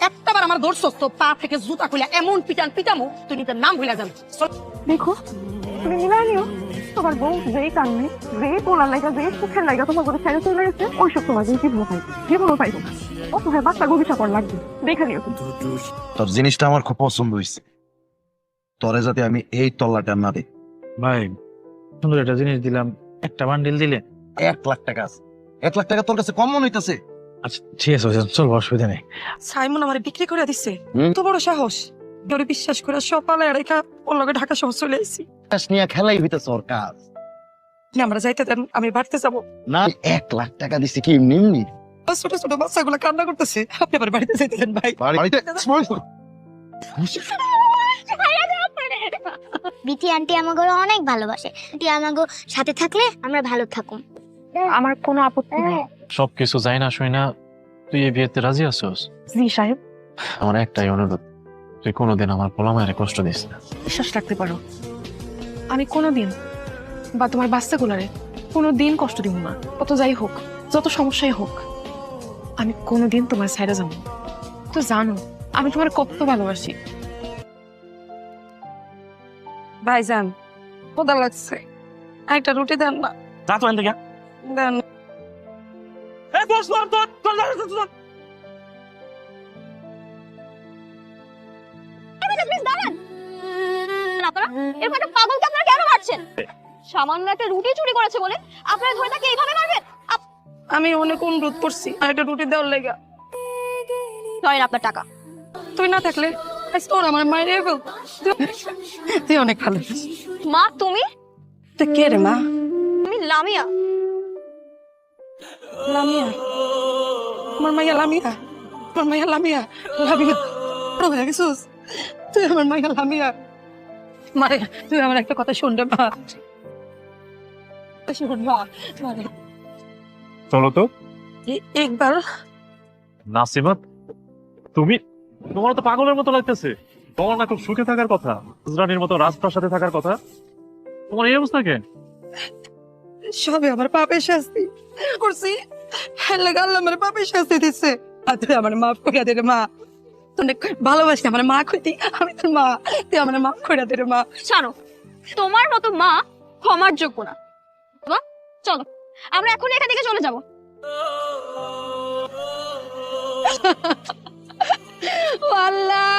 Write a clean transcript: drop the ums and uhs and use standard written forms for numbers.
একটাবার আমার ধরছস তো পা থেকে জুতা খুলে এমন পিটান পিটামো তুই নিজের নাম ভুলে যাবি। দেখো তুমি মিলাই নিও, তোমার বউ যেই কান্নে যে পোলার লাগা যে সুখের লাগা তোমার ঘরে ছেড়ে চলে গেছে ওই সব তোমার জীবনও পাইবে, জীবনও পাইবো না। অসহায় বাচ্চা গবিষা কর লাগবে, দেখে নিও তুমি। তোর জিনিসটা আমার খুব পছন্দ হয়েছে, তোরে যাতে আমি এই তল্লাটা না দিই। ভাই সুন্দর একটা জিনিস দিলাম, একটা বান্ডিল দিলে। 1 লাখ টাকা আছে, 1 লাখ টাকা তোর কাছে কম মনে হইতেছে? আচ্ছা ঠিক আছে ভাইজান, চল অসুবিধা নেই। সাইমন আমারে বিক্রি করে দিছে, হুম? তো বড় সাহস। ওরে বিশ্বাস করে সকালে রেখা ওর লগে ঢাকা শহর চলে আইছি। কাজ নিয়ে খেলাই হইতেছে ওর কাজ আমরা যাইতে দেন, আমি বাড়তে যাবো। না। 1 লাখ টাকা দিছি কি এমনি এমনি? ছোট ছোট বাচ্চাগুলো কান্না করতেছে, আপনি আবার বাড়িতে যাইতে দেন ভাই। বাড়িতে বিটি আন্টি আমাকে অনেক ভালোবাসে। আন্টি আমাকে সাথে থাকলে আমরা ভালো থাকুম। আমার কোনো আপত্তি নেই। সবকিছু যাই না শুই না, তুই এই বিয়েতে রাজি আছোস? জি সাহেব। আমার একটাই অনুরোধ, তুই কোনোদিন আমার পোলা মায়ের কষ্ট দিস না। বিশ্বাস রাখতে পারো, আমি কোনোদিন বা তোমার বাচ্চাগুলারে কোনোদিন কষ্ট দিব না। কত যাই হোক, যত সমস্যাই হোক, আমি কোনোদিন তোমার সাইডে যাবো। তো জানো আমি তোমার কত ভালোবাসি। ভাইজান ক্ষুধা লাগছে, একটা রুটি দেন না। যা তো এখান থেকে। দেন। আপনারা এরকম একটা পাগলকে আপনারা কেন মারছেন? সামান্য একটা রুটি চুরি করেছে বলে আপনারা ধরে তাকে এইভাবে মারবেন? আমি অনেক অনুরোধ করছি আর একটা রুটি দেওয়ার লেগা। ধরেন আপনার টাকা। তুই না থাকলে আজ তোর আমার মায়ের ফেল। তুই অনেক ভালো। মা তুমি? তুই কে রে মা? আমি লামিয়া। লামিয়া? আমার মাইয়া লামিয়া? আমার মাইয়া লামিয়া? লামিয়া বড় হয়ে গেছিস তুই, আমার মাইয়া লামিয়া। মারে তুই আমার একটা কথা শুন রে মা, শুন মা। মারে চলো তো। একবার নাসিমাত, তুমি, তোমার তো পাগলের মতো লাগতেছে। তোমার না খুব সুখে থাকার কথা, রানীর মতো রাজপ্রাসাদে থাকার কথা, তোমার এই অবস্থা কেন? সবে আমার পাপের শাস্তি করছি, আল্লাহ আমার পাপের শাস্তি দিচ্ছে। আর তুই আমার মাফ করে দে রে মা, তোকে ভালোবাসি, আমার মা কইতি আমি তোর মা, তুই আমার মাফ করে দে রে মা। জানো তোমার মতো মা ক্ষমার যোগ্য না। মা চলো আমরা এখন এখান থেকে চলে যাব। আল্লাহ